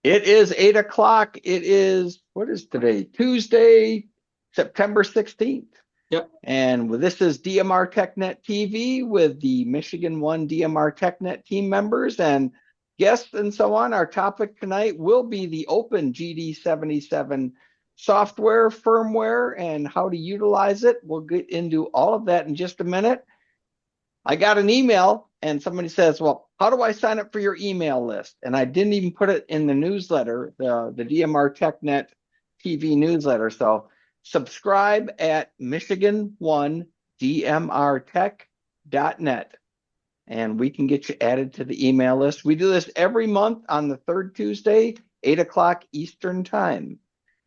It is 8 o'clock. It is, what is today? Tuesday, September 16th. Yep. And this is DMR Tech Net TV with the Michigan One DMR Tech Net team members and guests and so on. Our topic tonight will be the OpenGD77 software, firmware, and how to utilize it. We'll get into all of that in just a minute. I got an email and somebody says, well, how do I sign up for your email list? And I didn't even put it in the newsletter, the DMR TechNet TV newsletter. So subscribe at Michigan One DMRtech.net and we can get you added to the email list. We do this every month on the third Tuesday, 8 o'clock Eastern time.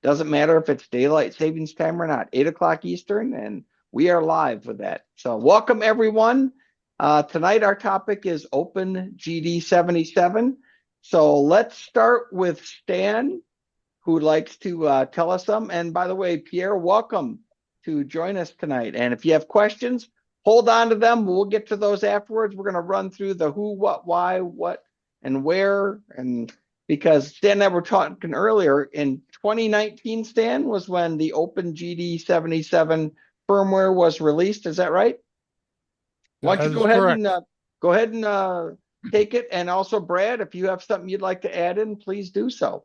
Doesn't matter if it's daylight savings time or not, 8 o'clock Eastern, and we are live with that. So welcome everyone. Tonight our topic is OpenGD77. So let's start with Stan, who likes to tell us some. And by the way, Pierre, welcome to join us tonight. And if you have questions, hold on to them. We'll get to those afterwards. We're going to run through the who, what, why, what, and where. And because Stan and I were talking earlier, in 2019, Stan, was when the OpenGD77 firmware was released. Is that right? Why don't That you is correct. go ahead and take it? And also, Brad, if you have something you'd like to add in, please do so.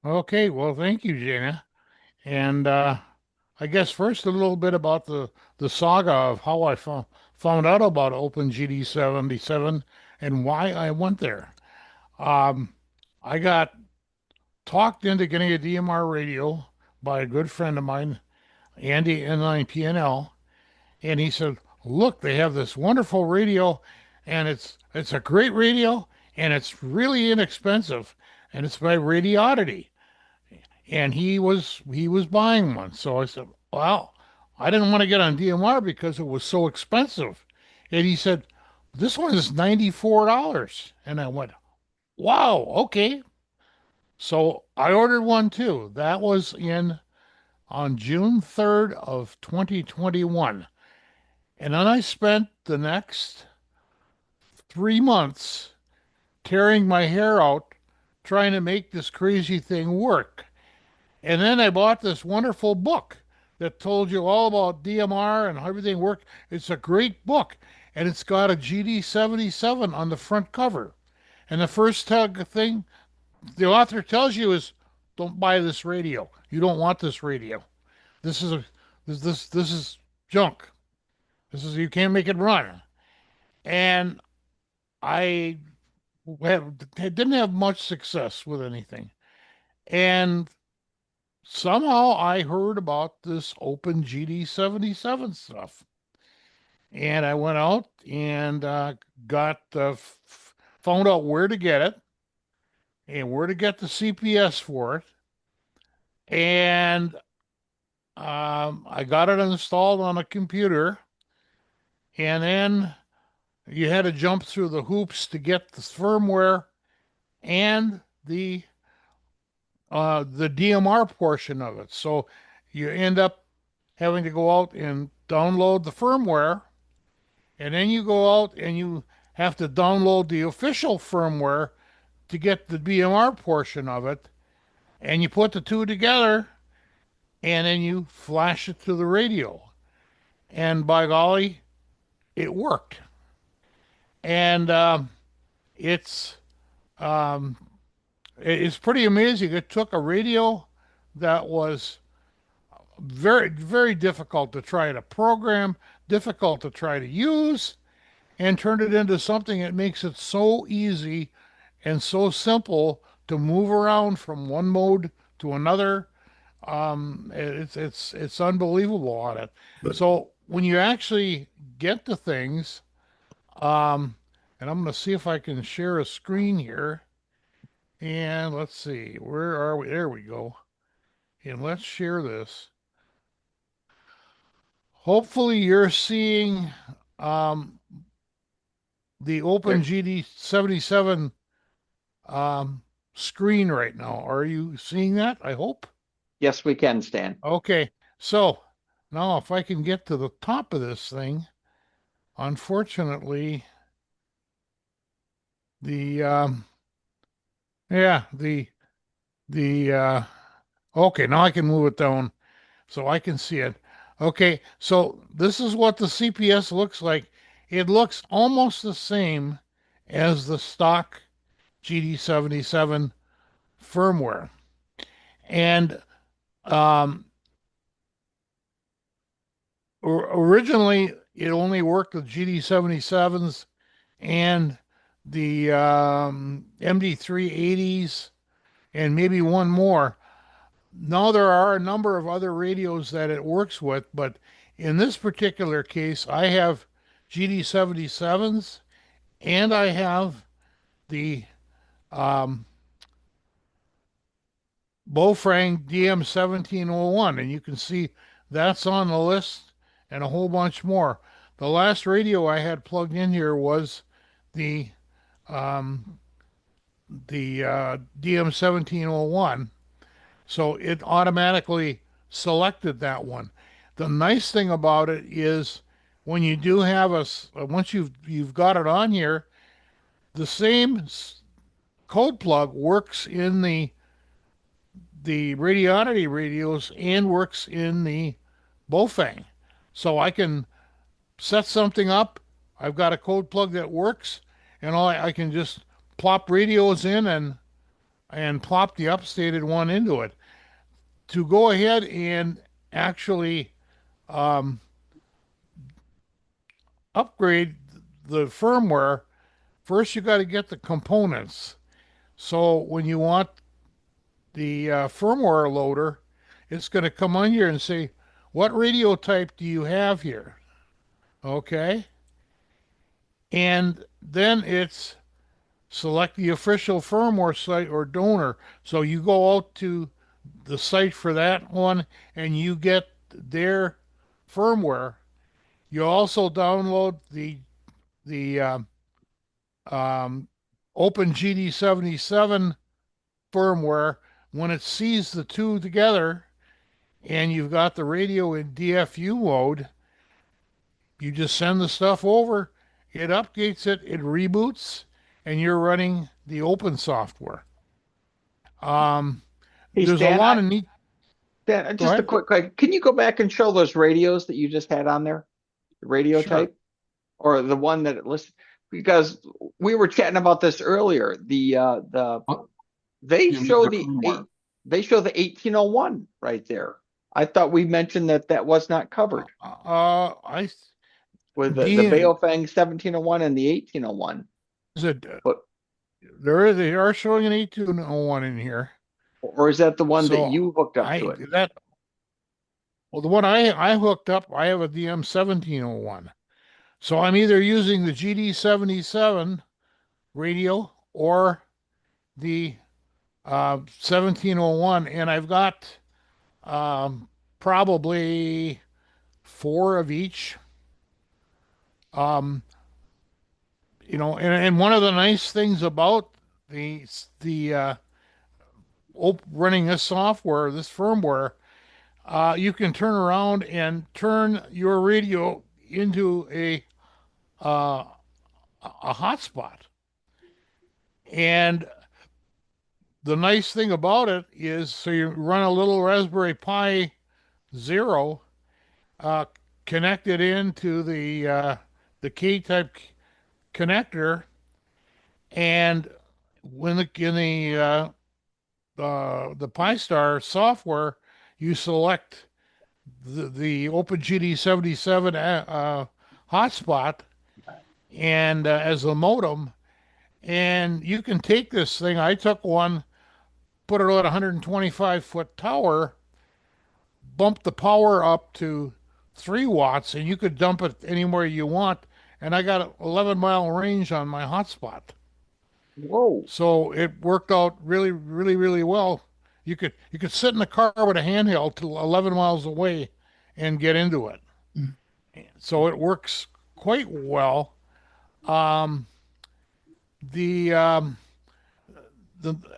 Okay, well, thank you, Jana. And I guess first a little bit about the saga of how I found out about OpenGD77 and why I went there. Um, I got talked into getting a DMR radio by a good friend of mine, Andy N9PNL, and he said, "Look, they have this wonderful radio, and it's a great radio, and it's really inexpensive, and it's by Radioddity." And he was buying one. So I said, "Well, I didn't want to get on DMR because it was so expensive." And he said, "This one is $94." And I went, "Wow, okay." So I ordered one too. That was in on June 3rd of 2021. And then I spent the next 3 months tearing my hair out trying to make this crazy thing work. And then I bought this wonderful book that told you all about DMR and how everything worked. It's a great book, and it's got a GD77 on the front cover. And the first thing the author tells you is, "Don't buy this radio. You don't want this radio. This is a this is junk. This is you can't make it run." And I didn't have much success with anything. And somehow I heard about this OpenGD77 stuff. And I went out and got found out where to get it and where to get the CPS for it. And I got it installed on a computer. And then you had to jump through the hoops to get the firmware and the DMR portion of it. So you end up having to go out and download the firmware, and then you go out and you have to download the official firmware to get the DMR portion of it, and you put the two together, and then you flash it to the radio. And by golly, it worked. And it's um, it's pretty amazing. It took a radio that was very, very difficult to try to program, difficult to try to use, and turn it into something that makes it so easy and so simple to move around from one mode to another. It's unbelievable on it. So when you actually get to things, and I'm going to see if I can share a screen here. And let's see, where are we? There we go. And let's share this. Hopefully, you're seeing um, the There. OpenGD77 screen right now. Are you seeing that? I hope. Yes, we can, Stan. Okay, so now if I can get to the top of this thing, unfortunately, the Yeah, the okay, now I can move it down so I can see it. Okay, so this is what the CPS looks like. It looks almost the same as the stock GD77 firmware. And um, originally, it only worked with GD77s and the MD380s and maybe one more. Now there are a number of other radios that it works with, but in this particular case, I have GD77s and I have the um, Bofrang DM1701, and you can see that's on the list and a whole bunch more. The last radio I had plugged in here was the um, the DM1701, so it automatically selected that one. The nice thing about it is when you do have once you've got it on here, the same code plug works in the Radionity radios and works in the Bofang. So I can set something up. I've got a code plug that works, and I can just plop radios in and plop the updated one into it. To go ahead and actually um, upgrade the firmware, first you got to get the components. So when you want the firmware loader, it's going to come on here and say, what radio type do you have here? Okay. And then it's select the official firmware site or donor. So you go out to the site for that one and you get their firmware. You also download the um, OpenGD77 firmware. When it sees the two together and you've got the radio in DFU mode, you just send the stuff over, it updates it, it reboots, and you're running the open software. Um, Hey, there's a Stan, lot of neat. Stan, Go just a ahead. quick question. Can you go back and show those radios that you just had on there? The radio Sure. type or the one that it lists? Because we were chatting about this earlier. Oh, They you mean show the the firmware? eight they show the 1801 right there. I thought we mentioned that that was not covered I with the D Baofeng 1701 and the 1801. is it But they are showing an 8201 in here. or is that the one that So you hooked up to I it? that well the one I hooked up, I have a DM 1701. So I'm either using the GD77 radio or the 1701, and I've got probably four of each. Um, and one of the nice things about the running this software, this firmware, you can turn around and turn your radio into uh, a hotspot. And the nice thing about it is, so you run a little Raspberry Pi Zero uh, connected into the K-type connector, and when in the Pi-Star software, you select the OpenGD77 hotspot and as the modem, and you can take this thing. I took one, put it on a 125-foot tower, bump the power up to 3 watts, and you could dump it anywhere you want. And I got an 11-mile range on my hotspot. Whoa. So it worked out really, really, really well. You could sit in the car with a handheld to 11 miles away and get into it. Mm. So it works quite well. Um, the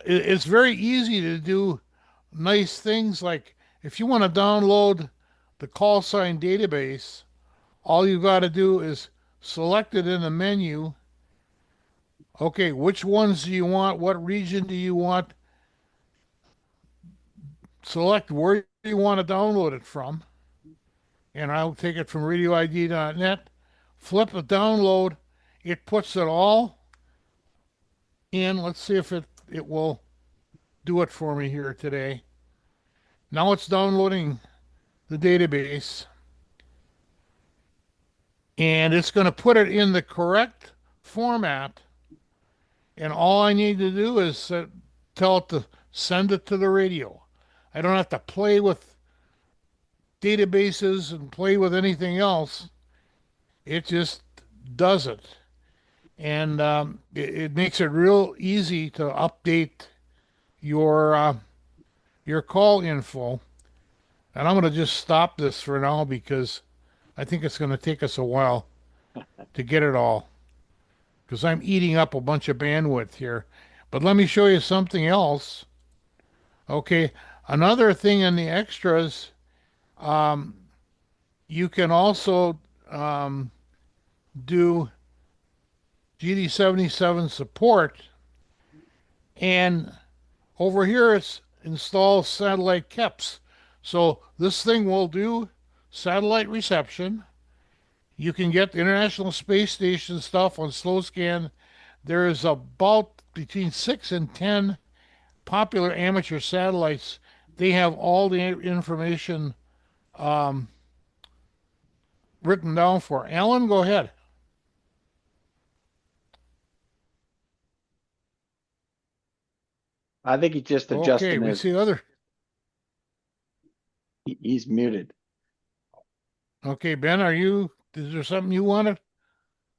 it's very easy to do nice things like if you want to download the call sign database, all you got to do is select it in the menu, Okay, which ones do you want? What region do you want? Select where you want to download it from, and I'll take it from radioid.net. Flip a download. It puts it all in. Let's see if it will do it for me here today. Now it's downloading the database, and it's going to put it in the correct format. And all I need to do is tell it to send it to the radio. I don't have to play with databases and play with anything else. It just does it. And it makes it real easy to update your call info. And I'm going to just stop this for now because I think it's going to take us a while to get it all because I'm eating up a bunch of bandwidth here. But let me show you something else. Okay, another thing in the extras, um, you can also do GD77 support, and over here it's install satellite KEPs. So this thing will do satellite reception. You can get the International Space Station stuff on slow scan. There is about between 6 and 10 popular amateur satellites. They have all the information um, written down for. Alan, go ahead. I think he's just Okay, adjusting we his. see other. He's muted. Okay, Ben, is there something you wanted?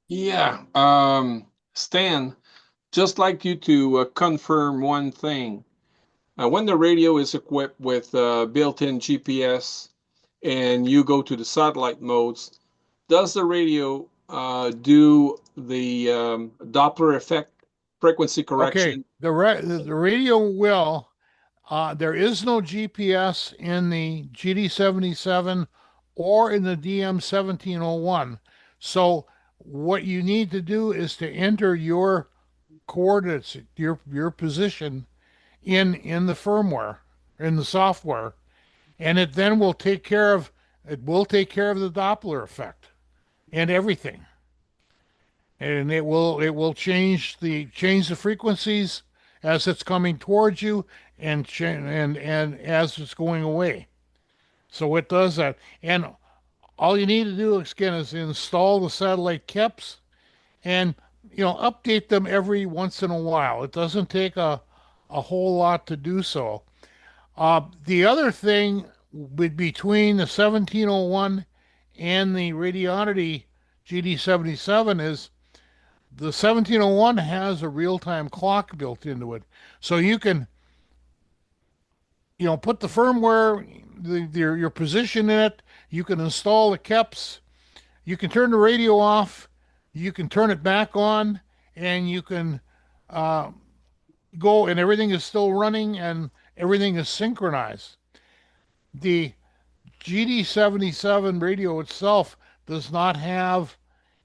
Yeah, Stan, just like you to confirm one thing. When the radio is equipped with built-in GPS and you go to the satellite modes, does the radio do the Doppler effect frequency Okay, correction? the radio will. There is no GPS in the GD77 or in the DM1701. So what you need to do is to enter your coordinates, your position in the firmware, in the software, and it will take care of the Doppler effect and everything. And it will change the frequencies as it's coming towards you and as it's going away. So it does that. And all you need to do again is install the satellite KEPs and update them every once in a while. It doesn't take a whole lot to do so. The other thing between the 1701 and the Radionity GD77 is the 1701 has a real-time clock built into it. So you can, put the firmware, your position in it. You can install the KEPs. You can turn the radio off. You can turn it back on, and you can uh, go, and everything is still running, and everything is synchronized. The GD77 radio itself does not have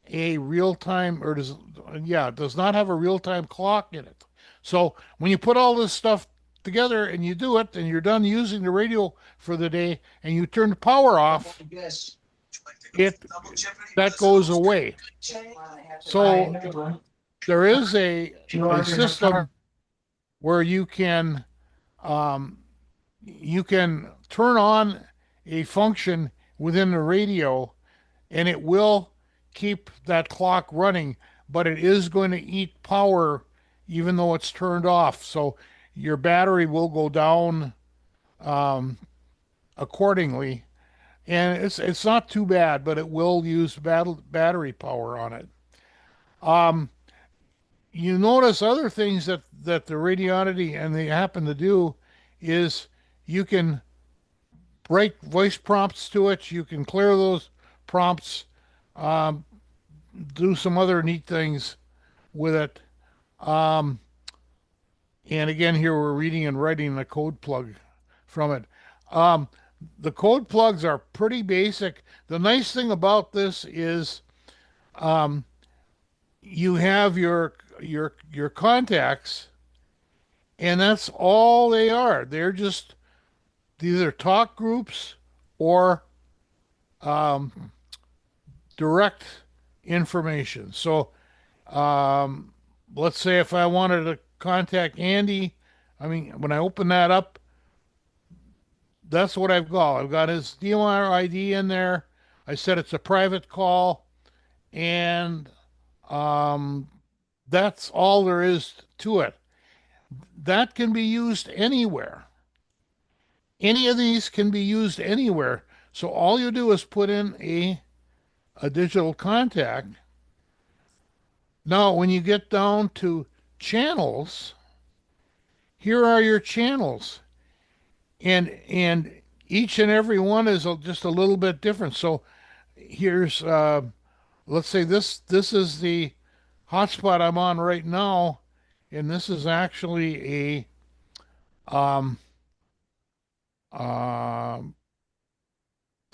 a real time or does not have a real time clock in it. So when you put all this stuff together and you do it and you're done using the radio for the day and you turn the power off, it that goes away. So there is a system where you can turn on a function within the radio and it will keep that clock running, but it is going to eat power even though it's turned off. So your battery will go down accordingly. And it's not too bad, but it will use battery power on it. You notice other things that the Radionity and they happen to do is you can write voice prompts to it. You can clear those prompts, do some other neat things with it. And again, here we're reading and writing the code plug from it. The code plugs are pretty basic. The nice thing about this is you have your your contacts, and that's all they are. They're just either talk groups or um, direct information. So let's say if I wanted to contact Andy, I mean, when I open that up, that's what I've got. I've got his DMR ID in there. I said it's a private call, and um, that's all there is to it. That can be used anywhere. Any of these can be used anywhere. So all you do is put in a digital contact. Now, when you get down to channels, here are your channels. And each and every one is just a little bit different. So here's let's say this is the hotspot I'm on right now, and this is actually a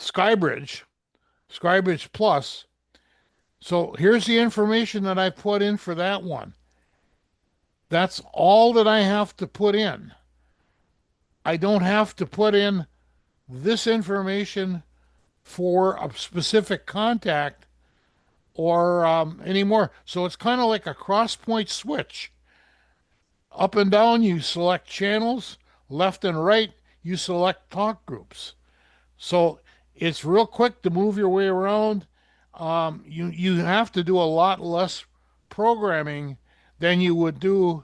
Skybridge, Skybridge Plus. So here's the information that I put in for that one. That's all that I have to put in. I don't have to put in this information for a specific contact or anymore. So it's kind of like a cross-point switch. Up and down, you select channels. Left and right, you select talk groups. So it's real quick to move your way around. You have to do a lot less programming than you would do,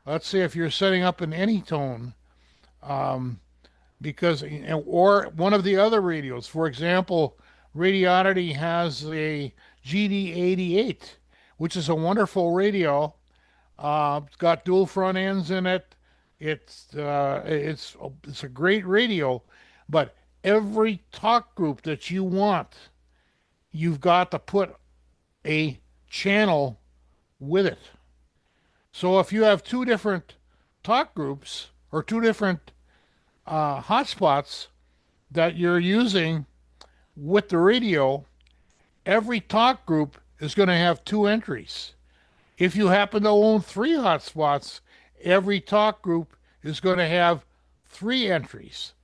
let's say, if you're setting up an Anytone, because or one of the other radios. For example, Radioddity has a GD88, which is a wonderful radio. It's got dual front ends in it. It's a great radio, but every talk group that you want, you've got to put a channel with it. So if you have two different talk groups or two different hotspots that you're using with the radio, every talk group is going to have two entries. If you happen to own three hotspots, every talk group is going to have three entries.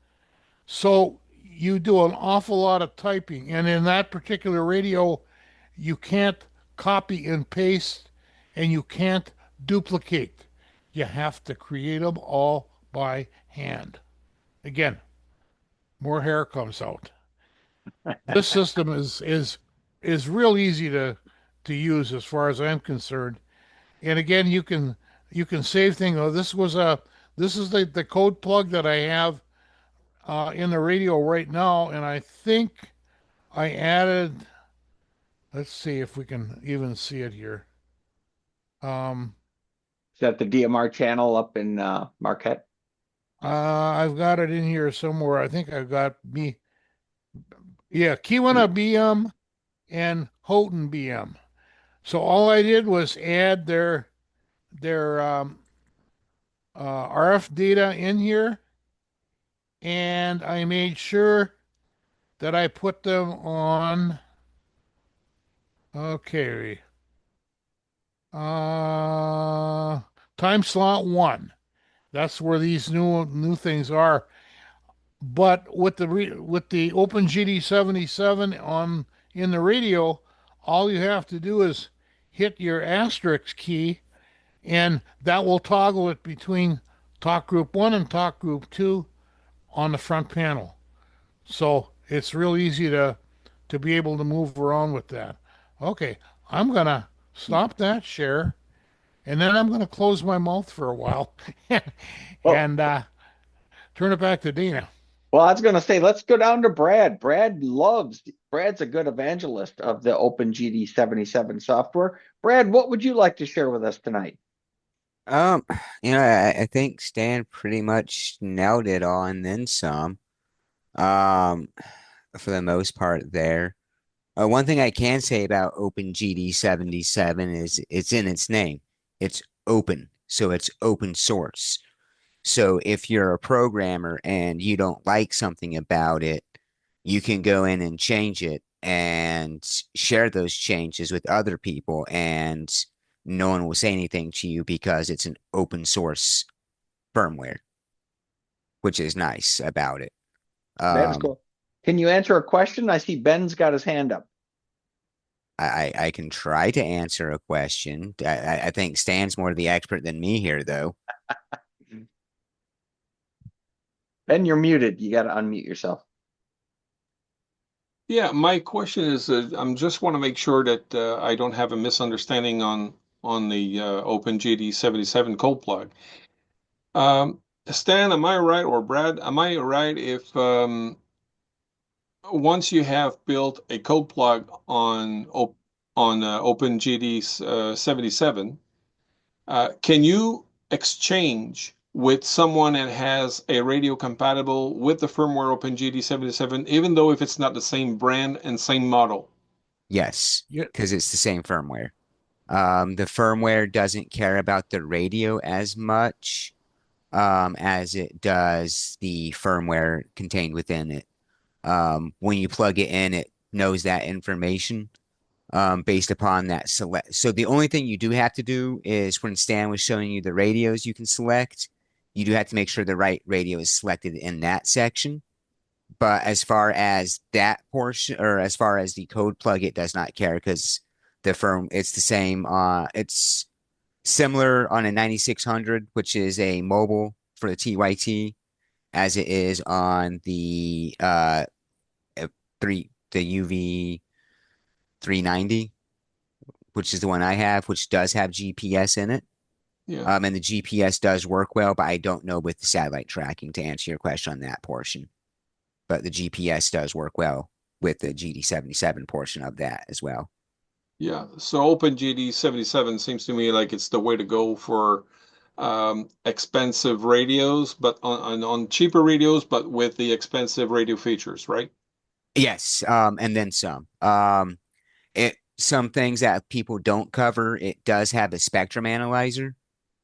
So you do an awful lot of typing. And in that particular radio, you can't copy and paste and you can't duplicate. You have to create them all by hand. Again, more hair comes out. This system is real easy to use as far as I'm concerned. And again, you can save things. Oh, this is the code plug that I have in the radio right now, and I think I added. Let's see if we can even see it here. Is that the DMR channel up in Marquette? I've got it in here somewhere. I think I've got Keweenaw BM and Houghton BM. So all I did was add their RF data in here, and I made sure that I put them on. Okay. Time slot 1. That's where these new things are. But with the OpenGD77 on in the radio, all you have to do is hit your asterisk key, and that will toggle it between talk group 1 and talk group 2 on the front panel. So it's real easy to be able to move around with that. Okay, I'm going to stop that share, and then I'm going to close my mouth for a while and turn it back to Dana. Well, I was going to say, let's go down to Brad. Brad's a good evangelist of the OpenGD77 software. Brad, what would you like to share with us tonight? I think Stan pretty much nailed it all and then some. For the most part there. One thing I can say about OpenGD77 is it's in its name. It's open, so it's open source. So if you're a programmer and you don't like something about it, you can go in and change it and share those changes with other people and no one will say anything to you because it's an open source firmware, which is nice about it. That is cool. Can you answer a question? I see Ben's got his hand up. I can try to answer a question. I think Stan's more the expert than me here, though. Ben, you're muted. You got to unmute yourself. Yeah, my question is, I'm just want to make sure that I don't have a misunderstanding on the OpenGD77 cold plug. Stan, am I right, or Brad, am I right if once you have built a code plug on OpenGD77, can you exchange with someone that has a radio compatible with the firmware OpenGD77, even though if it's not the same brand and same model? Yes, Yeah. because it's the same firmware. The firmware doesn't care about the radio as much as it does the firmware contained within it. When you plug it in, it knows that information based upon that select. So the only thing you do have to do is when Stan was showing you the radios you can select, you do have to make sure the right radio is selected in that section. But as far as that portion, or as far as the code plug, it does not care because it's the same. It's similar on a 9600, which is a mobile for the TYT, as it is on the the UV 390, which is the one I have, which does have GPS in it. Yeah. And the GPS does work well, but I don't know with the satellite tracking to answer your question on that portion. But the GPS does work well with the GD77 portion of that as well. Yeah, so OpenGD77 seems to me like it's the way to go for expensive radios, but on cheaper radios, but with the expensive radio features, right? Yes, and then some. Some things that people don't cover, it does have a spectrum analyzer.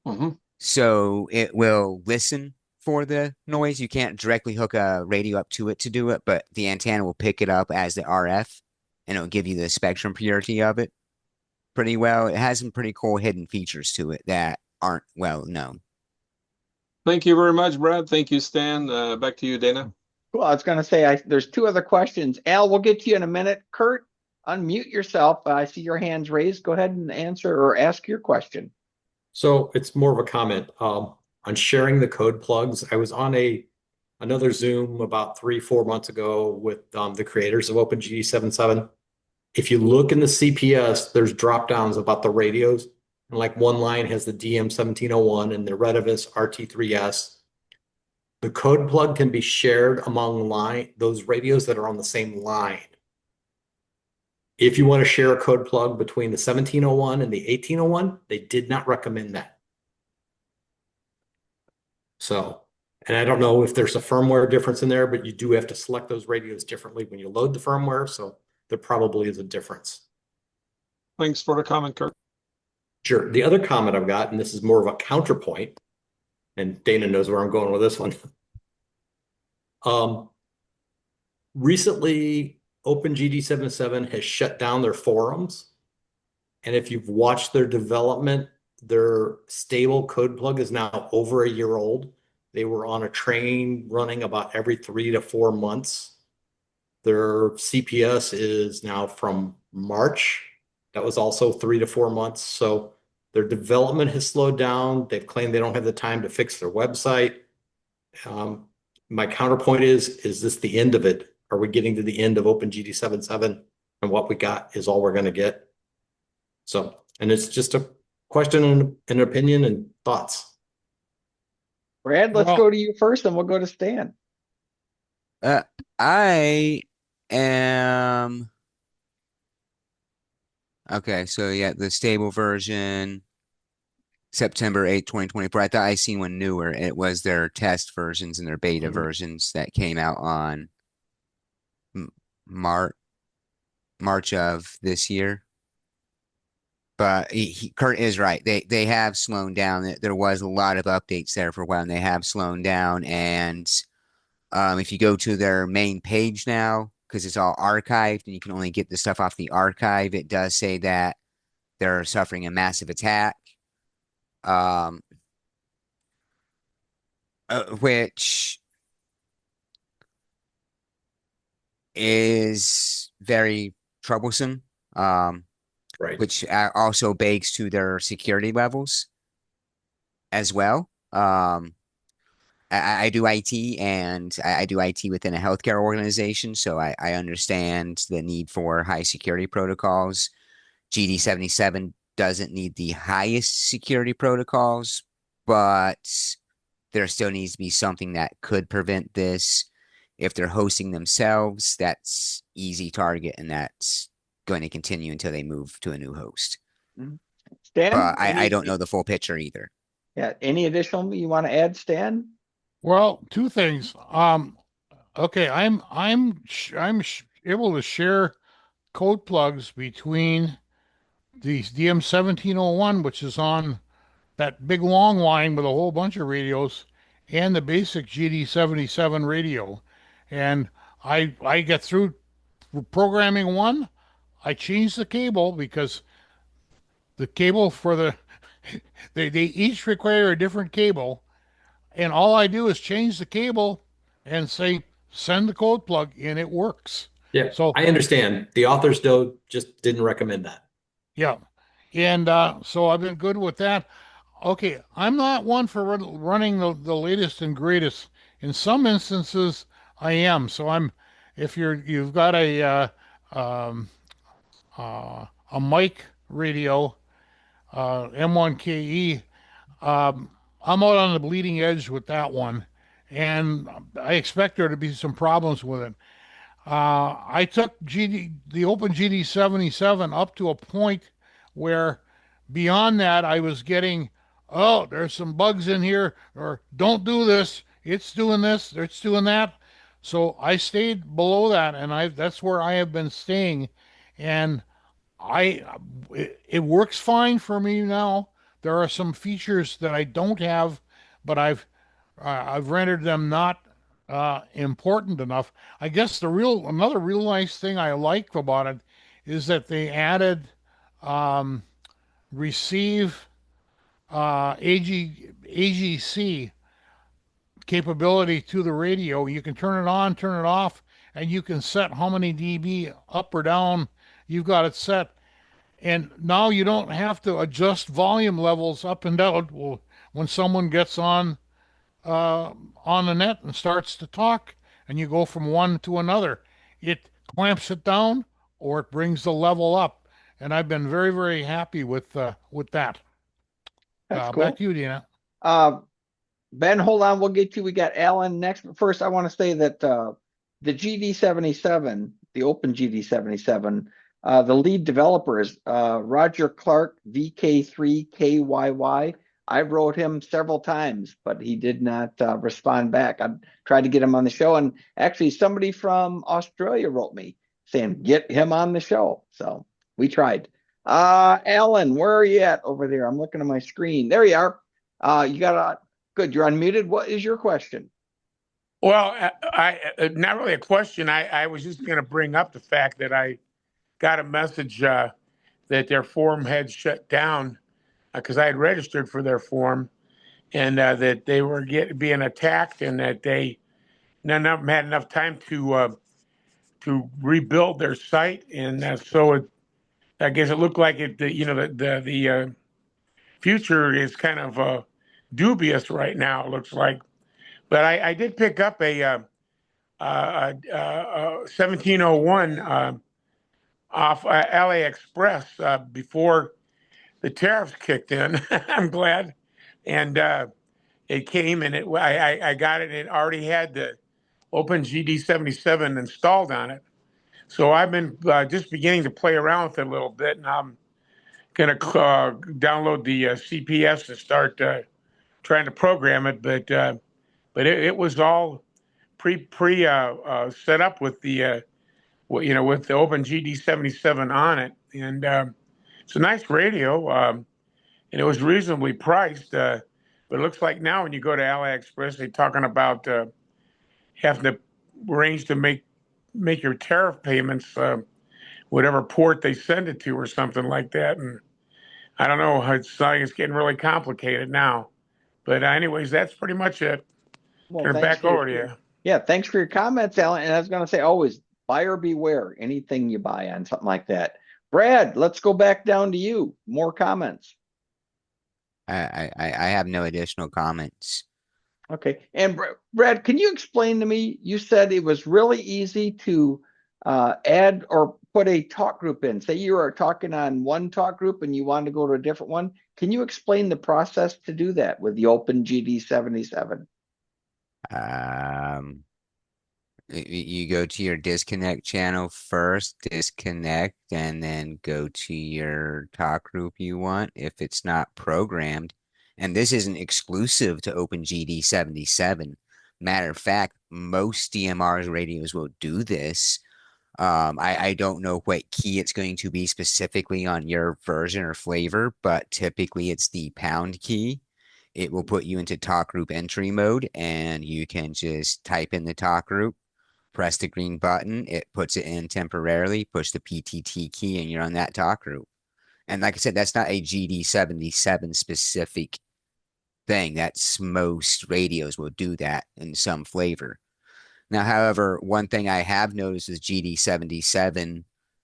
Mm-hmm. So it will listen for the noise. You can't directly hook a radio up to it to do it, but the antenna will pick it up as the RF and it'll give you the spectrum purity of it pretty well. It has some pretty cool hidden features to it that aren't well known. Thank you very much, Brad. Thank you, Stan. Back to you, Dana. Cool. I was going to say, there's two other questions. Al, we'll get to you in a minute. Kurt, unmute yourself. I see your hands raised. Go ahead and answer or ask your question. So it's more of a comment on sharing the code plugs. I was on another Zoom about 3-4 months ago with the creators of OpenGD77. If you look in the CPS, there's drop downs about the radios, and like one line has the DM1701 and the Retevis RT3S. The code plug can be shared among those radios that are on the same line. If you want to share a code plug between the 1701 and the 1801, they did not recommend that. So, and I don't know if there's a firmware difference in there, but you do have to select those radios differently when you load the firmware. So there probably is a difference. Thanks for the comment, Kurt. Sure. The other comment I've got, and this is more of a counterpoint, and Dana knows where I'm going with this one. Recently, OpenGD77 has shut down their forums. And if you've watched their development, their stable code plug is now over a year old. They were on a train running about every 3 to 4 months. Their CPS is now from March. That was also 3 to 4 months. So their development has slowed down. They've claimed they don't have the time to fix their website. My counterpoint is this the end of it? Are we getting to the end of OpenGD77 and what we got is all we're going to get? So, and it's just a question and an opinion and thoughts. Brad, let's go to you first and we'll go to Stan. I am okay. So yeah, the stable version, September 8th, 2024. I thought I seen one newer. It was their test versions and their beta versions that came out on March of this year. But Kurt is right. They have slowed down. There was a lot of updates there for a while, and they have slowed down. And if you go to their main page now, because it's all archived and you can only get the stuff off the archive, it does say that they're suffering a massive attack, um, which is very troublesome, Right. which also begs to their security levels as well. I do IT, and I do IT within a healthcare organization, so I understand the need for high security protocols. GD77 doesn't need the highest security protocols, but there still needs to be something that could prevent this. If they're hosting themselves, that's easy target, and that's going to continue until they move to a new host. Mhm. Stan, But I don't know the full picture either. Yeah, any additional you want to add, Stan? Well, two things. Okay, I'm able to share code plugs between the DM1701, which is on that big long line with a whole bunch of radios, and the basic GD77 radio. And I get through programming one, I change the cable because the cable for they each require a different cable, and all I do is change the cable and say send the code plug, and it works. Yeah, So I understand. The authors just didn't recommend that. yeah, and so I've been good with that. Okay, I'm not one for running the latest and greatest. In some instances, I am. So if you've got um, a mic radio, M1KE, I'm out on the bleeding edge with that one, and I expect there to be some problems with it. I took the OpenGD77 up to a point where beyond that I was getting, oh, there's some bugs in here, or don't do this, it's doing this, it's doing that. So I stayed below that, and that's where I have been staying, and I it works fine for me now. There are some features that I don't have, but I've rendered them not important enough. I guess another real nice thing I like about it is that they added um, receive AGC capability to the radio. You can turn it on, turn it off, and you can set how many dB up or down you've got it set. And now you don't have to adjust volume levels up and down. Well, when someone gets on the net and starts to talk, and you go from one to another, it clamps it down or it brings the level up. And I've been very, very happy with that. That's Back cool. to you, Dina. Ben, hold on, we'll get you. We got Alan next. But first, I want to say that the GD77, the Open GD77, the lead developer is Roger Clark, VK3KYY. I wrote him several times, but he did not respond back. I tried to get him on the show, and actually somebody from Australia wrote me saying, get him on the show. So we tried. Alan, where are you at over there? I'm looking at my screen. There you are. You got good. You're unmuted. What is your question? Well, I not really a question. I was just going to bring up the fact that I got a message that their forum had shut down because I had registered for their forum, and that they were being attacked, and that none of them had enough time to rebuild their site, and I guess it looked like the future is kind of dubious right now. It looks like, but I did pick up a 1701 off AliExpress before the tariffs kicked in. I'm glad, and it came, and I got it. It already had the OpenGD77 installed on it, so I've been just beginning to play around with it a little bit, and I'm gonna download the CPS and start trying to program it. But it was all pre set up with the with the OpenGD77 on it, and it's a nice radio, and it was reasonably priced. But it looks like now when you go to AliExpress, they're talking about having to arrange to make your tariff payments, whatever port they send it to, or something like that. And I don't know. It's like it's getting really complicated now. But anyways, that's pretty much it. Well, Turn it thanks back for your, over to you. yeah, thanks for your comments, Alan. And I was going to say, always buyer beware. Anything you buy on something like that. Brad, let's go back down to you. More comments. I have no additional comments. Okay. And Brad, can you explain to me? You said it was really easy to add or put a talk group in. Say you are talking on one talk group and you want to go to a different one. Can you explain the process to do that with the OpenGD77? Um, you go to your disconnect channel first, disconnect, and then go to your talk group you want if it's not programmed. And this isn't exclusive to OpenGD77. Matter of fact, most DMR's radios will do this. I don't know what key it's going to be specifically on your version or flavor, but typically it's the pound key. It will put you into talk group entry mode, and you can just type in the talk group, press the green button, it puts it in temporarily, push the PTT key, and you're on that talk group. And like I said, that's not a GD77 specific thing. That's most radios will do that in some flavor. Now, however, one thing I have noticed is GD77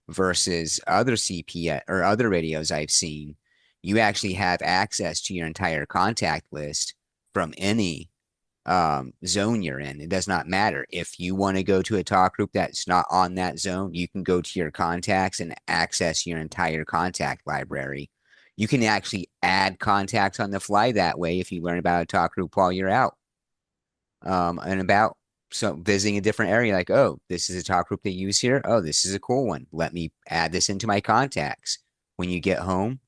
versus other CPS or other radios I've seen, you actually have access to your entire contact list from any zone you're in. It does not matter. If you want to go to a talk group that's not on that zone, you can go to your contacts and access your entire contact library. You can actually add contacts on the fly that way if you learn about a talk group while you're out and about. So visiting a different area, like, oh, this is a talk group they use here. Oh, this is a cool one. Let me add this into my contacts. When you get home,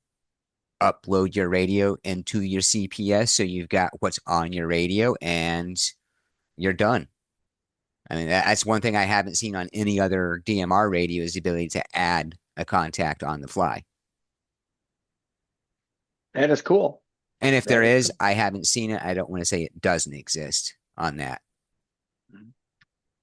upload your radio into your CPS so you've got what's on your radio and you're done. I mean, that's one thing I haven't seen on any other DMR radio is the ability to add a contact on the fly. That is cool. And if That there is is, I haven't seen it. I don't want to say it doesn't exist on that.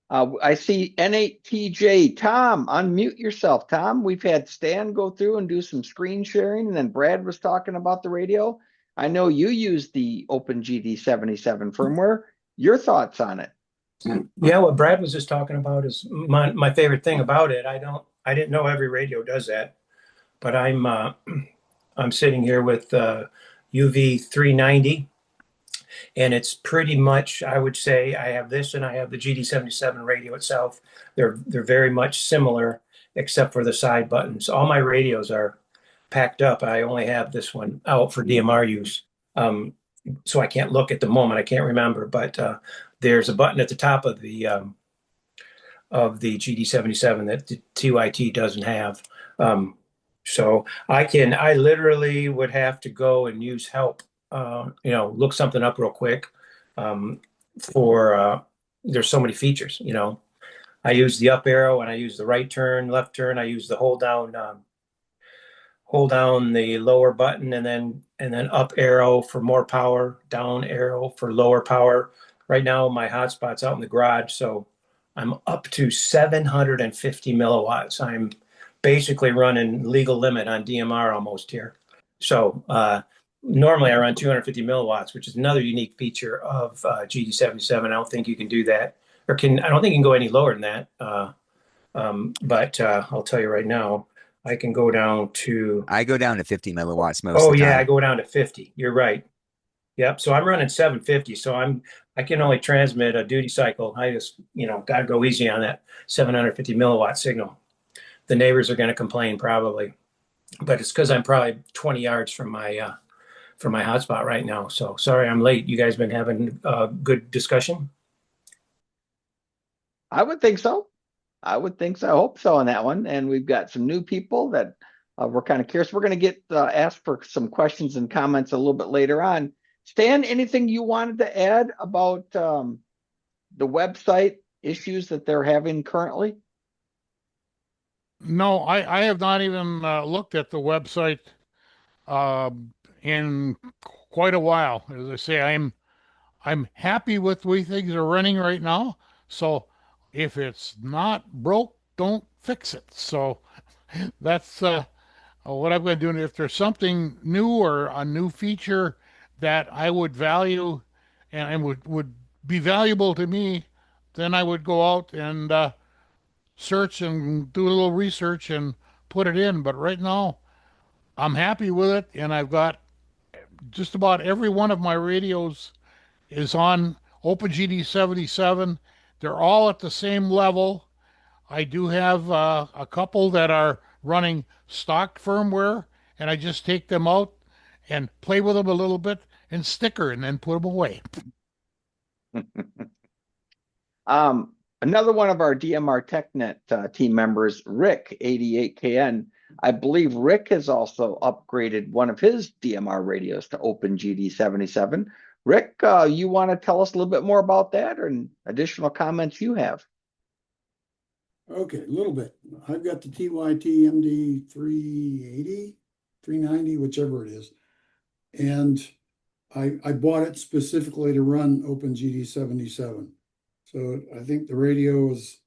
I see N8TJ. Tom, unmute yourself. Tom, we've had Stan go through and do some screen sharing, and then Brad was talking about the radio. I know you use the OpenGD77 firmware. Your thoughts on it? Yeah, what Brad was just talking about is my favorite thing about it. I didn't know every radio does that, but I'm sitting here with UV390, and it's pretty much, I would say, I have this and I have the GD77 radio itself. They're very much similar, except for the side buttons. All my radios are packed up. I only have this one out for DMR use. So I can't look at the moment. I can't remember, but there's a button at the top of the GD77 that the TYT doesn't have. So I literally would have to go and use help, look something up real quick for there's so many features, I use the up arrow and I use the right turn, left turn. I use the hold down the lower button and then up arrow for more power, down arrow for lower power. Right now my hotspot's out in the garage, so I'm up to 750 milliwatts. I'm basically running legal limit on DMR almost here. So normally I run 250 milliwatts, which is another unique feature of GD77. I don't think you can do that, I don't think you can go any lower than that. But I'll tell you right now, I can go down to. I go down to 50 milliwatts most Oh of the yeah, time. I go down to 50. You're right. Yep. So I'm running 750. So I can only transmit a duty cycle. I just got to go easy on that 750 milliwatt signal. The neighbors are going to complain probably, but it's because I'm probably 20 yards from my hotspot right now. So sorry I'm late. You guys been having a good discussion? I would think so. I hope so on that one. And we've got some new people that we're kind of curious. We're going to get asked for some questions and comments a little bit later on. Stan, anything you wanted to add about the website issues that they're having currently? No, I have not even looked at the website in quite a while. As I say, I'm happy with the way things are running right now. So if it's not broke, don't fix it. So that's what I'm going to do, and if there's something new or a new feature that I would value and would be valuable to me, then I would go out and search and do a little research and put it in. But right now, I'm happy with it, and I've got just about every one of my radios is on OpenGD77. They're all at the same level. I do have a couple that are running stock firmware, and I just take them out and play with them a little bit and sticker and then put them away. Another one of our DMR TechNet team members, Rick 88KN. I believe Rick has also upgraded one of his DMR radios to OpenGD77. Rick, you want to tell us a little bit more about that and additional comments you have? Okay, a little bit. I've got the TYT MD 380, 390, whichever it is. And I bought it specifically to run OpenGD77. So I think the radio was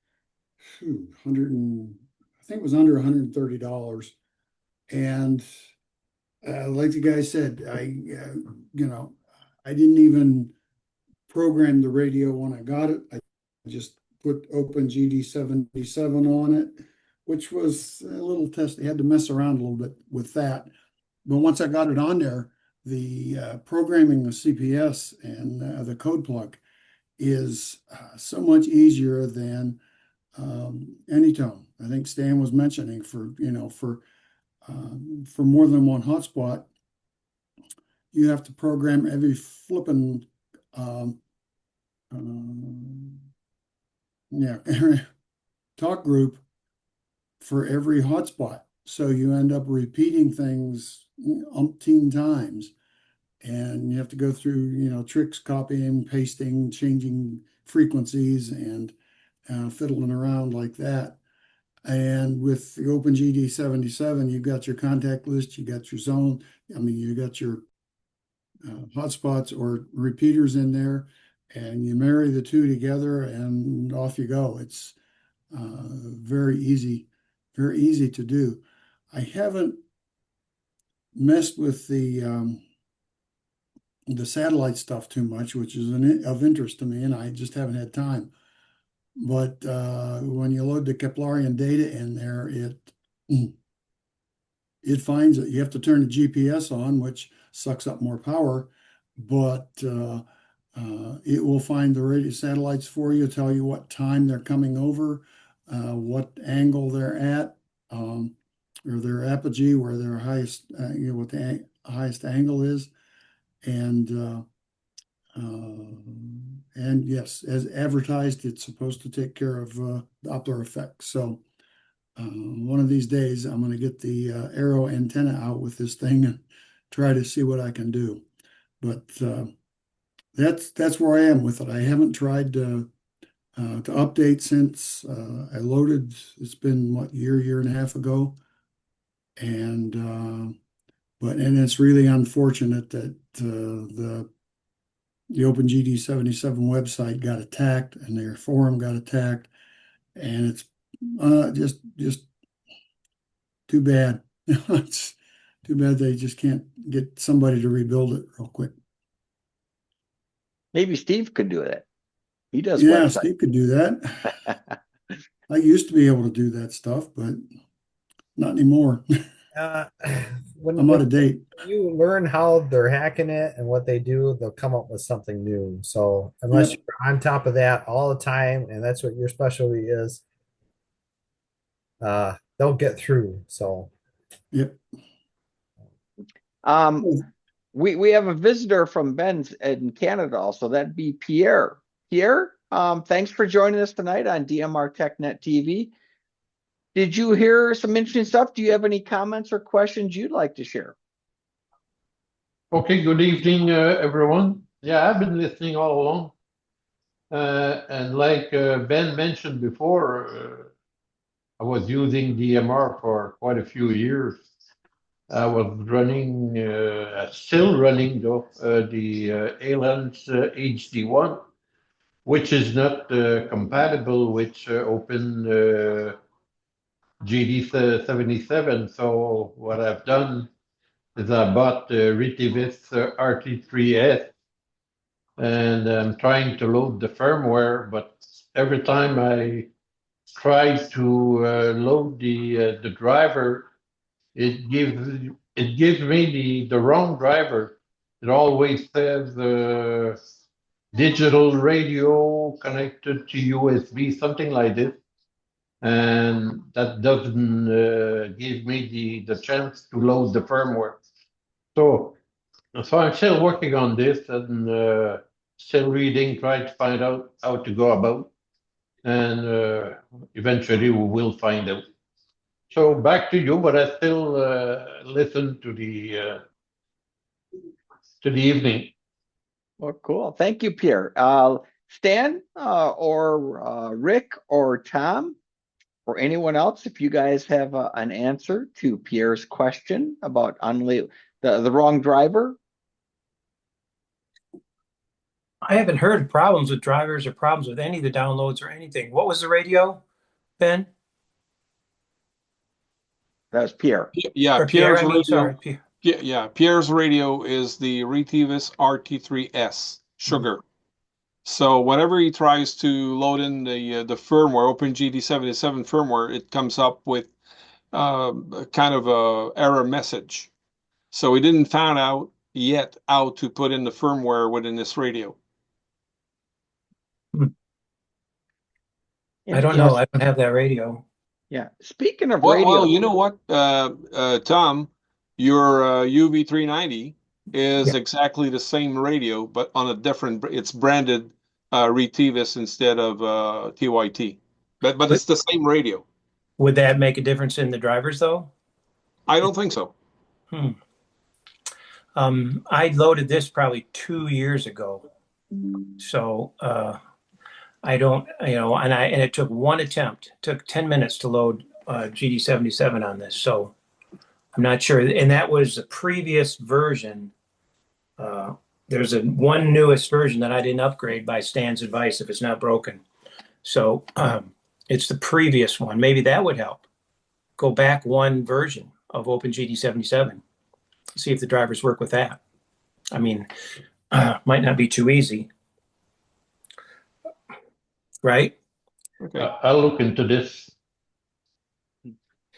100 and I think it was under $130. And like the guy said, I didn't even program the radio when I got it. I just put OpenGD77 on it, which was a little test. I had to mess around a little bit with that. But once I got it on there, the programming of CPS and the code plug is so much easier than Anytone. I think Stan was mentioning for more than one hotspot, you have to program every flipping talk group for every hotspot. So you end up repeating things umpteen times, and you have to go through, tricks, copying, pasting, changing frequencies, and fiddling around like that. And with the OpenGD77, you've got your contact list, you got your zone. You got your hotspots or repeaters in there, and you marry the two together, and off you go. It's very easy to do. I haven't messed with the satellite stuff too much, which is of interest to me, and I just haven't had time. But when you load the Keplerian data in there, it finds it. You have to turn the GPS on, which sucks up more power, but it will find the radio satellites for you, tell you what time they're coming over, what angle they're at, or their apogee, where their highest, what the highest angle is, and yes, as advertised, it's supposed to take care of Doppler effects. So one of these days, I'm going to get the Arrow antenna out with this thing and try to see what I can do. But that's where I am with it. I haven't tried to update since I loaded. It's been what, year and a half ago, and it's really unfortunate that the OpenGD77 website got attacked and their forum got attacked, and it's just too bad. It's too bad they just can't get somebody to rebuild it real quick. Maybe Steve could do that. He does Yeah, websites. Steve could do that. I used to be able to do that stuff, but not anymore. I'm out of date. You learn how they're hacking it and what they do, they'll come up with something new. So unless you're on top of that all the time, and that's what your specialty is, they'll get through. So yep. We have a visitor from Ben's in Canada also. That'd be Pierre. Pierre, thanks for joining us tonight on DMR Tech Net TV. Did you hear some interesting stuff? Do you have any comments or questions you'd like to share? Okay, good evening, everyone. Yeah, I've been listening all along. And like Ben mentioned before, I was using DMR for quite a few years. I was running, still running though, the ALAN's HD1, which is not compatible with GD77. So what I've done is I bought the Retivis RT3S, and I'm trying to load the firmware, but every time I try to load the driver, it gives me the wrong driver. It always says digital radio connected to USB, something like this, and that doesn't give me the chance to load the firmware. So I'm still working on this and still reading, trying to find out how to go about, and eventually we will find out. So back to you, but I still listen to the evening. Well, cool. Thank you, Pierre. Stan or Rick or Tom or anyone else, if you guys have an answer to Pierre's question about the wrong driver. I haven't heard problems with drivers or problems with any of the downloads or anything. What was the radio, Ben? That was Pierre. Yeah, Or Pierre, Pierre's I mean, radio. sorry, Pierre. Yeah, Pierre's radio is the Retivis RT3S sugar. So whenever he tries to load in the firmware, OpenGD77 firmware, it comes up with kind of a error message. So he didn't find out yet how to put in the firmware within this radio. I don't know. I don't have that radio. Yeah. Speaking of Well, radio, you know what, Tom, your UV390 is exactly the same radio, but on a different. It's branded Retivis instead of TYT, but it's the same radio. Would that make a difference in the drivers, though? I don't think so. I loaded this probably 2 years ago, so I don't, and it took one attempt. It took 10 minutes to load GD77 on this, so I'm not sure. And that was the previous version. There's one newest version that I didn't upgrade by Stan's advice if it's not broken. So it's the previous one. Maybe that would help. Go back one version of OpenGD77. See if the drivers work with that. I mean, might not be too easy. Right? Okay. I'll look into this.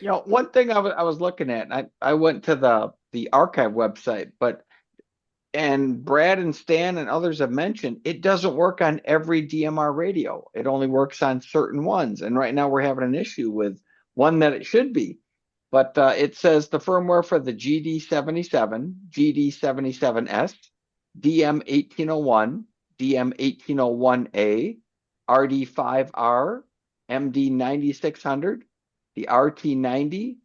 One thing I was looking at, I went to the archive website, and Brad and Stan and others have mentioned it doesn't work on every DMR radio. It only works on certain ones. And right now we're having an issue with one that it should be. But it says the firmware for the GD77, GD77S, DM1801, DM1801A, RD5R, MD9600, the RT90,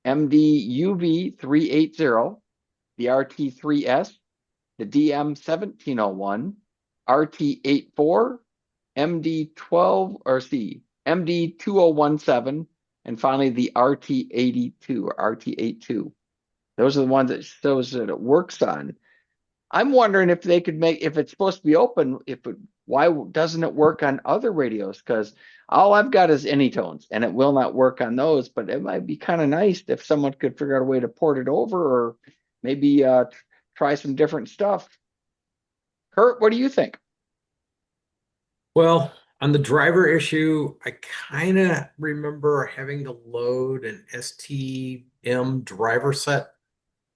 MD-UV380, the RT3S, the DM1701, RT84, MD2017, and finally the RT82 or RT82. Those are the ones that shows that it works on. I'm wondering if they could if it's supposed to be open, why doesn't it work on other radios? Because all I've got is Anytones, and it will not work on those. But it might be kind of nice if someone could figure out a way to port it over, or maybe try some different stuff. Kurt, what do you think? Well, on the driver issue, I kind of remember having to load an STM driver set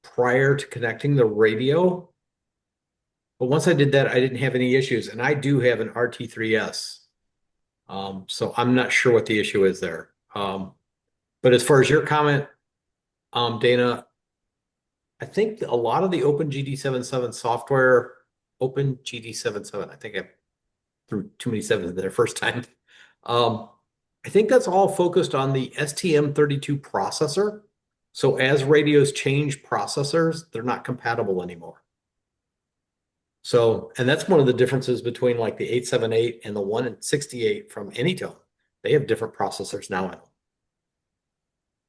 prior to connecting the radio. But once I did that, I didn't have any issues. And I do have an RT3S. So I'm not sure what the issue is there. But as far as your comment, Dana, I think a lot of the OpenGD77 software, OpenGD77, I think I threw too many sevens there first time. I think that's all focused on the STM32 processor. So as radios change processors, they're not compatible anymore. So, and that's one of the differences between like the 878 and the 168 from Anytone. They have different processors now in them.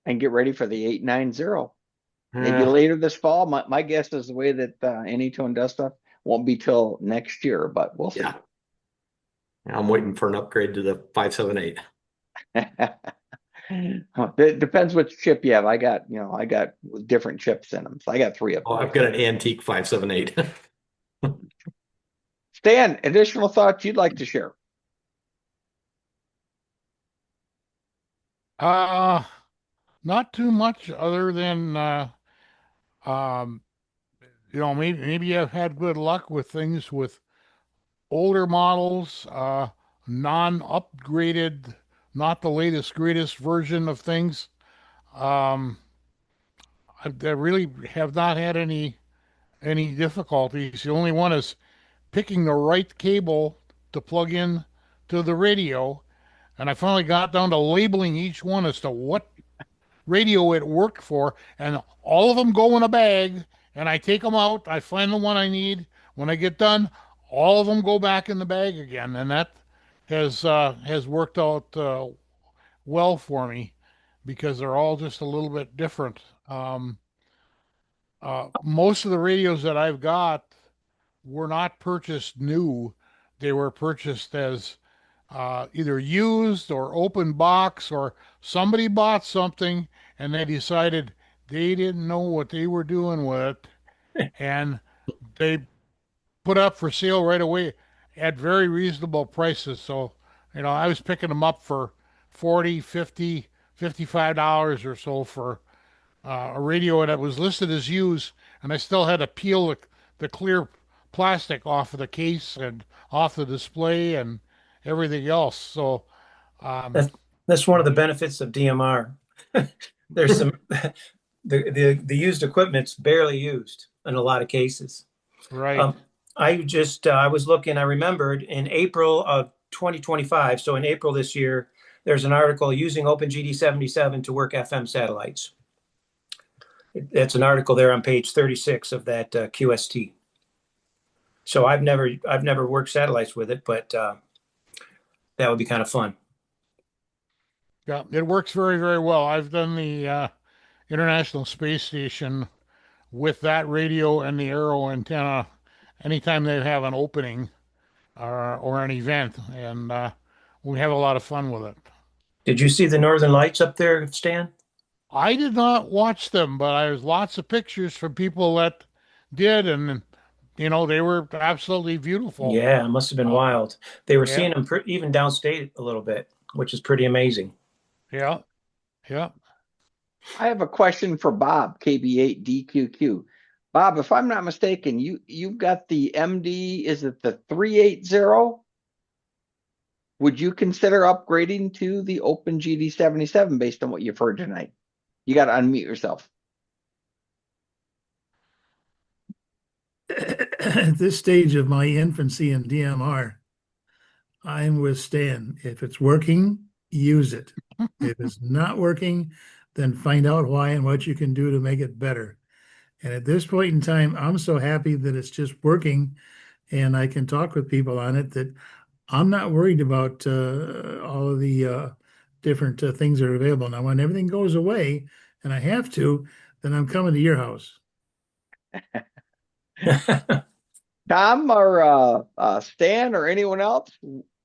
And get ready for the 890. Maybe later this fall. My guess is the way that Anytone does stuff won't be till next year, but we'll see. Yeah. I'm waiting for an upgrade to the 578. It depends which chip you have. I got different chips in them. So I got 3 of Oh, them. I've got an antique 578. Stan, additional thoughts you'd like to share? Not too much other than um, maybe I've had good luck with things with older models, non-upgraded, not the latest greatest version of things. Um, I really have not had any difficulties. The only one is picking the right cable to plug in to the radio, and I finally got down to labeling each one as to what radio it worked for, and all of them go in a bag, and I take them out, I find the one I need. When I get done, all of them go back in the bag again, and that has worked out well for me because they're all just a little bit different. Most of the radios that I've got were not purchased new. They were purchased as either used or open box, or somebody bought something and they decided they didn't know what they were doing with it, and they put up for sale right away at very reasonable prices. So, I was picking them up for 40, 50, $55 or so for a radio that was listed as used, and I still had to peel the clear plastic off of the case and off the display and everything else. So, um, That's one of the benefits of DMR. There's some the used equipment's barely used in a lot of cases. right. I was looking, I remembered in April of 2025, so in April this year, there's an article using OpenGD77 to work FM satellites. That's an article there on page 36 of that QST. So I've never worked satellites with it, but that would be kind of fun. Yeah, it works very, very well. I've done the International Space Station with that radio and the Arrow antenna anytime they have an opening or an event, and we have a lot of fun with it. Did you see the Northern Lights up there, Stan? I did not watch them, but there's lots of pictures from people that did, and they were absolutely beautiful. Yeah, it must have been wild. They were Yeah. seeing them even downstate a little bit, which is pretty amazing. Yeah, yeah. I have a question for Bob, KB8DQQ. Bob, if I'm not mistaken, you've got the MD, is it the 380? Would you consider upgrading to the OpenGD77 based on what you've heard tonight? You got to unmute yourself. At this stage of my infancy in DMR, I'm with Stan. If it's working, use it. If it's not working, then find out why and what you can do to make it better. And at this point in time, I'm so happy that it's just working and I can talk with people on it that I'm not worried about all of the different things that are available. Now, when everything goes away and I have to, then I'm coming to your house. Tom or Stan or anyone else,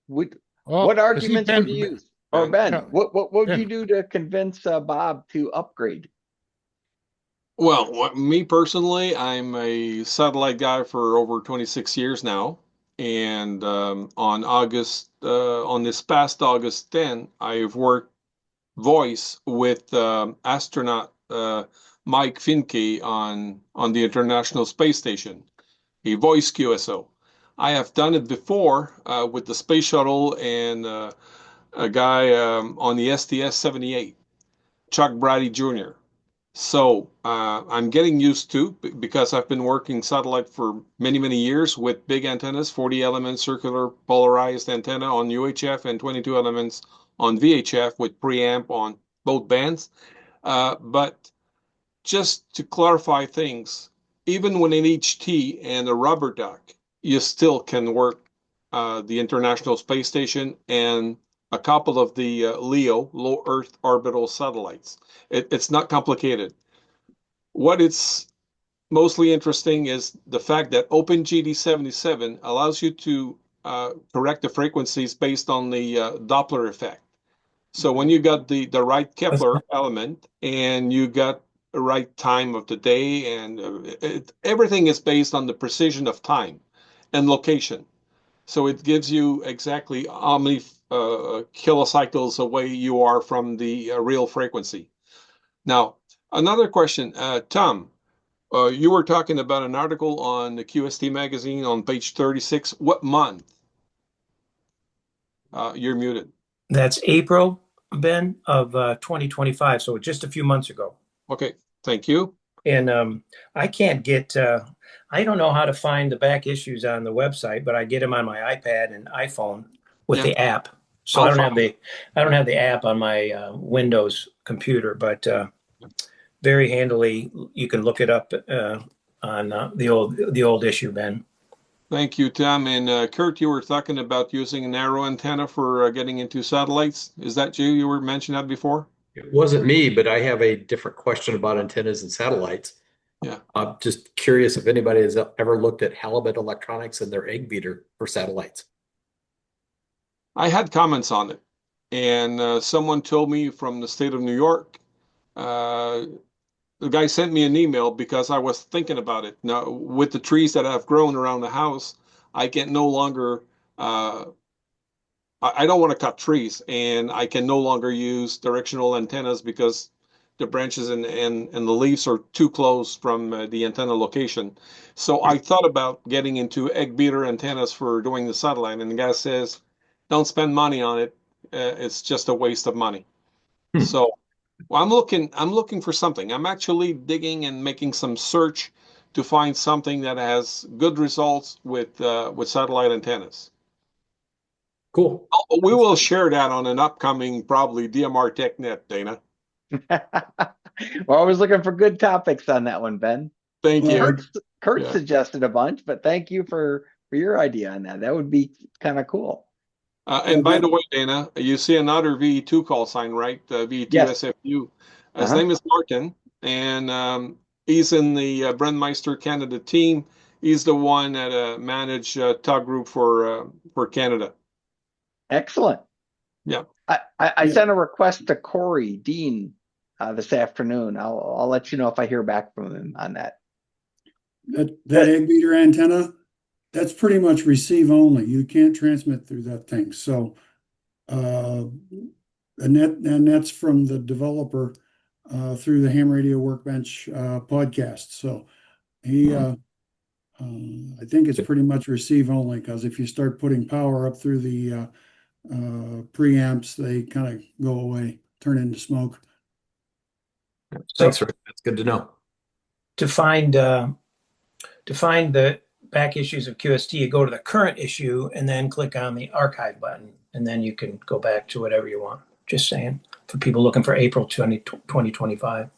what arguments would you use? Or Ben, what would you do to convince Bob to upgrade? Well, me personally, I'm a satellite guy for over 26 years now. And on this past August 10, I've worked voice with astronaut Mike Finke on the International Space Station, a voice QSO. I have done it before with the space shuttle and a guy on the STS-78, Chuck Brady Jr. So I'm getting used to, because I've been working satellite for many, many years with big antennas, 40 element circular polarized antenna on UHF and 22 elements on VHF with preamp on both bands. But just to clarify things, even with an HT and a rubber duck, you still can work the International Space Station and a couple of the LEO, low Earth orbital satellites. It's not complicated. What it's mostly interesting is the fact that OpenGD77 allows you to correct the frequencies based on the Doppler effect. So when you got the right Kepler element and you got the right time of the day, and everything is based on the precision of time and location. So it gives you exactly how many kilocycles away you are from the real frequency. Now, another question, Tom, you were talking about an article on the QST magazine on page 36. What month? You're muted. That's April, Ben, of 2025. So just a few months ago. Okay, thank you. And I can't get, I don't know how to find the back issues on the website, but I get them on my iPad and iPhone with the app. So I don't have the app on my Windows computer, but very handily you can look it up on the old issue, Ben. Thank you, Tom. And Kurt, you were talking about using a narrow antenna for getting into satellites. Is that you? You were mentioning that before? It wasn't me, but I have a different question about antennas and satellites. Yeah. I'm just curious if anybody has ever looked at Halibut Electronics and their egg beater for satellites. I had comments on it, and someone told me from the state of New York, the guy sent me an email because I was thinking about it. Now, with the trees that have grown around the house, I can no longer, I don't want to cut trees, and I can no longer use directional antennas because the branches and the leaves are too close from the antenna location. So I thought about getting into egg beater antennas for doing the satellite, and the guy says, don't spend money on it. It's just a waste of money. So well, I'm looking for something. I'm actually digging and making some search to find something that has good results with satellite antennas. Cool. We will share that on an upcoming probably DMR Tech Net, Dana. We're always looking for good topics on that one, Ben. Thank you. Kurt suggested a bunch, but thank you for your idea on that. That would be kind of cool. And by the way, Dana, you see another VE2 call sign, right? VE2SFU. His name is Martin, and he's in the Brandmeister Canada team. He's the one that managed Tug Group for Canada. Excellent. Yeah. I sent a request to Corey Dean this afternoon. I'll let you know if I hear back from him on that. That egg beater antenna, that's pretty much receive only. You can't transmit through that thing. So and that's from the developer through the Ham Radio Workbench podcast. So he I think it's pretty much receive only, because if you start putting power up through the preamps, they kind of go away, turn into smoke. Thanks, Rick. That's good to know. To find the back issues of QST, you go to the current issue and then click on the archive button, and then you can go back to whatever you want. Just saying, for people looking for April 2025.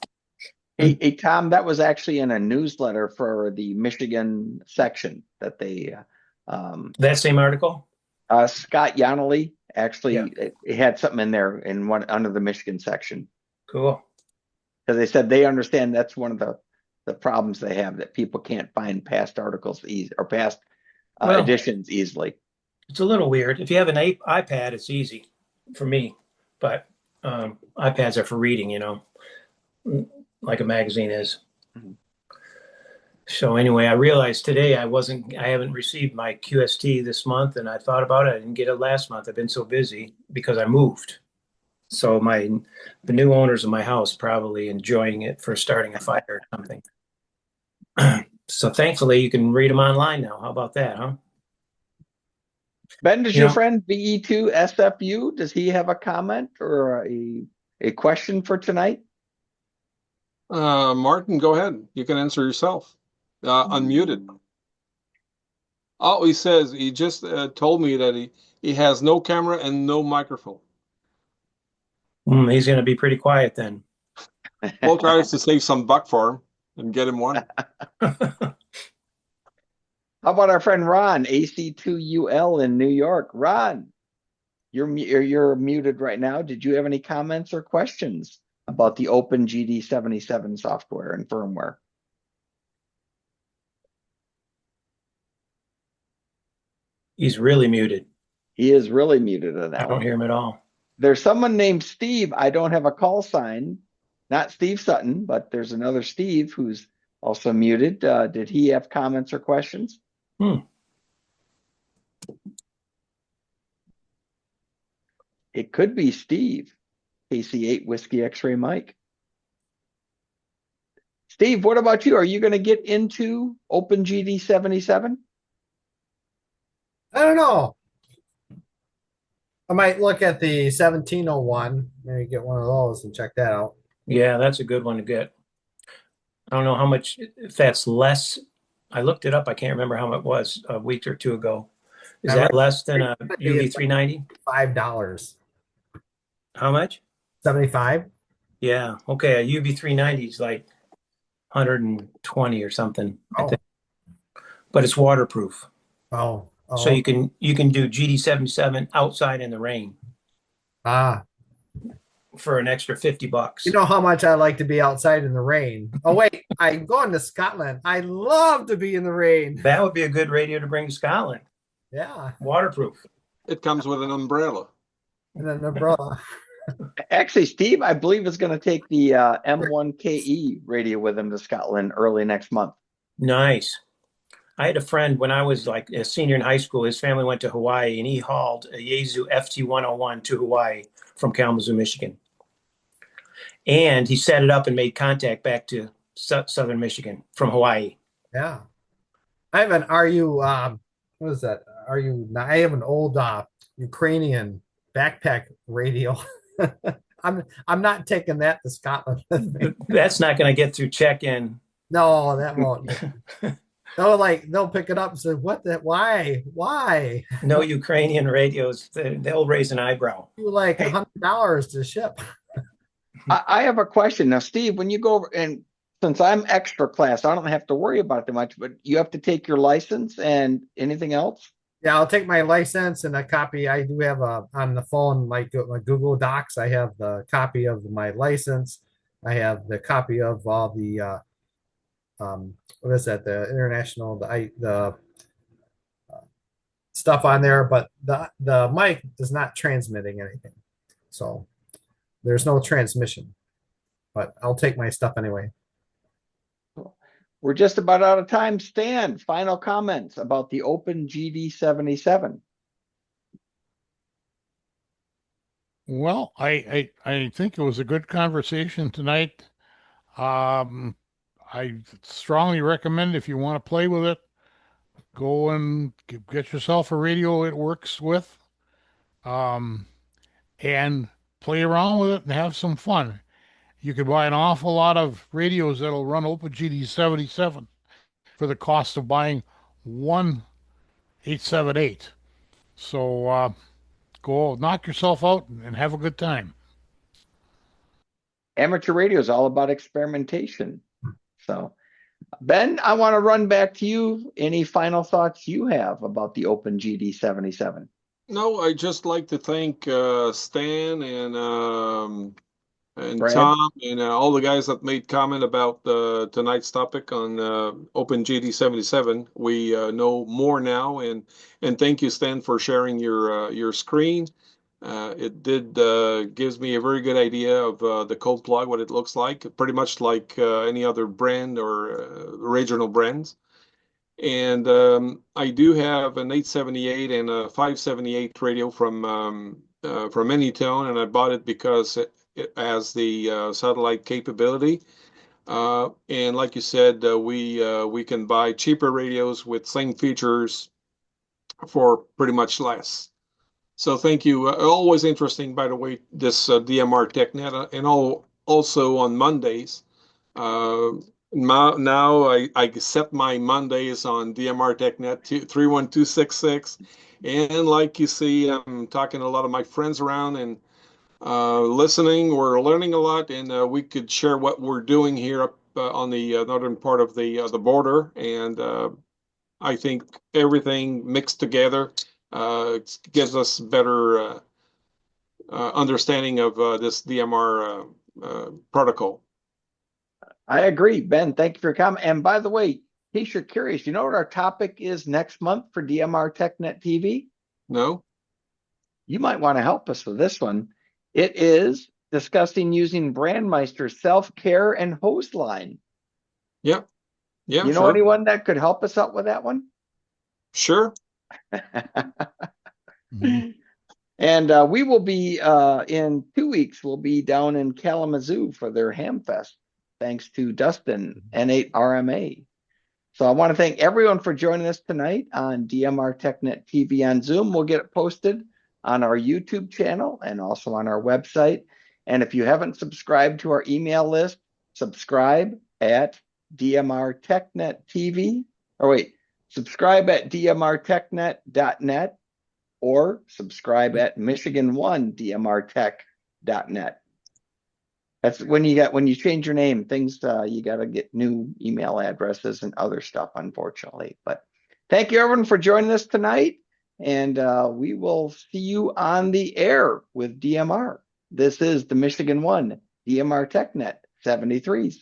Hey, Tom, that was actually in a newsletter for the Michigan section that they that same article. Scott Yonley actually it had something in there in one under the Michigan section. Cool. Because they said they understand that's one of the problems they have, that people can't find past articles or past editions easily. It's a little weird. If you have an iPad, it's easy for me, but iPads are for reading, like a magazine is. Mm-hmm. So anyway, I realized today I haven't received my QST this month, and I thought about it. I didn't get it last month. I've been so busy because I moved. So the new owners of my house probably enjoying it for starting a fire or something. So thankfully you can read them online now. How about that, huh? Ben, does your friend VE2SFU, does he have a comment or a question for tonight? Martin, go ahead. You can answer yourself. Unmuted. Oh, he says he just told me that he has no camera and no microphone. He's going to be pretty quiet then. We'll try to save some buck for him and get him one. How about our friend Ron, AC2UL in New York? Ron, you're muted right now. Did you have any comments or questions about the OpenGD77 software and firmware? He's really muted. He is really muted on that. I don't hear him at all. There's someone named Steve. I don't have a call sign. Not Steve Sutton, but there's another Steve who's also muted. Did he have comments or questions? It could be Steve. KC8 Whiskey X-Ray Mike. Steve, what about you? Are you going to get into OpenGD77? I don't know. I might look at the 1701, maybe get one of those and check that out. Yeah, that's a good one to get. I don't know how much, if that's less. I looked it up. I can't remember how much it was a week or two ago. Is that less than a UV390? $5. How much? 75. Yeah. Okay. A UV390 is like 120 or something. I think. But it's waterproof. Oh. So you can do GD77 outside in the rain. For an extra $50. You know how much I like to be outside in the rain. Oh wait, I'm going to Scotland. I love to be in the rain. That would be a good radio to bring to Scotland. Yeah. Waterproof. It comes with an umbrella. And an umbrella. Actually, Steve, I believe, is going to take the M1KE radio with him to Scotland early next month. Nice. I had a friend when I was like a senior in high school. His family went to Hawaii, and he hauled a Yaesu FT101 to Hawaii from Kalamazoo, Michigan. And he set it up and made contact back to southern Michigan from Hawaii. Yeah. I have an what is that? I have an old Ukrainian backpack radio. I'm not taking that to Scotland. That's not going to get through check-in. No, that won't. They'll pick it up and say, "What? That? Why? No Ukrainian radios. They'll raise an eyebrow. You like $100 to ship." I have a question now, Steve. When you go over, and since I'm extra class, I don't have to worry about it too much. But you have to take your license and anything else. Yeah, I'll take my license and a copy. I do have on the phone, like my Google Docs. I have the copy of my license. I have the copy of all the what is that? The international, the stuff on there, but the mic is not transmitting anything, so there's no transmission. But I'll take my stuff anyway. We're just about out of time. Stan, final comments about the OpenGD77. Well, I think it was a good conversation tonight. I strongly recommend, if you want to play with it, go and get yourself a radio it works with, and play around with it and have some fun. You could buy an awful lot of radios that'll run OpenGD77 for the cost of buying one 878. So go knock yourself out and have a good time. Amateur radio is all about experimentation. So, Ben, I want to run back to you. Any final thoughts you have about the OpenGD77? No, I just like to thank Stan and Brad. Tom and all the guys that made comment about tonight's topic on OpenGD77. We know more now, and thank you, Stan, for sharing your screen. It did gives me a very good idea of the cold plug, what it looks like, pretty much like any other brand or regional brands. And I do have an 878 and a 578 radio from Anytone, and I bought it because it has the satellite capability. And like you said, we can buy cheaper radios with same features for pretty much less. So thank you. Always interesting, by the way, this DMR Tech Net, and also on Mondays. Now I set my Mondays on DMR Tech Net 31266, and like you see, I'm talking to a lot of my friends around and listening. We're learning a lot, and we could share what we're doing here up on the northern part of the border, and I think everything mixed together gives us better understanding of this DMR protocol. I agree, Ben. Thank you for your comment. And by the way, in case you're curious, you know what our topic is next month for DMR Tech Net TV? No? You might want to help us with this one. It is discussing using Brandmeister's self-care and hose line. Yep. Yeah, You know sure. anyone that could help us out with that one? Sure. And we will be in 2 weeks. We'll be down in Kalamazoo for their Hamfest, thanks to Dustin N8RMA. So I want to thank everyone for joining us tonight on DMR Tech Net TV on Zoom. We'll get it posted on our YouTube channel and also on our website. And if you haven't subscribed to our email list, subscribe at DMR Tech Net TV. Or wait, subscribe at dmrtechnet.net or subscribe at michigan1dmrtech.net. That's when you change your name, things you got to get new email addresses and other stuff, unfortunately. But thank you everyone for joining us tonight, and we will see you on the air with DMR. This is the Michigan One DMR TechNet 73s.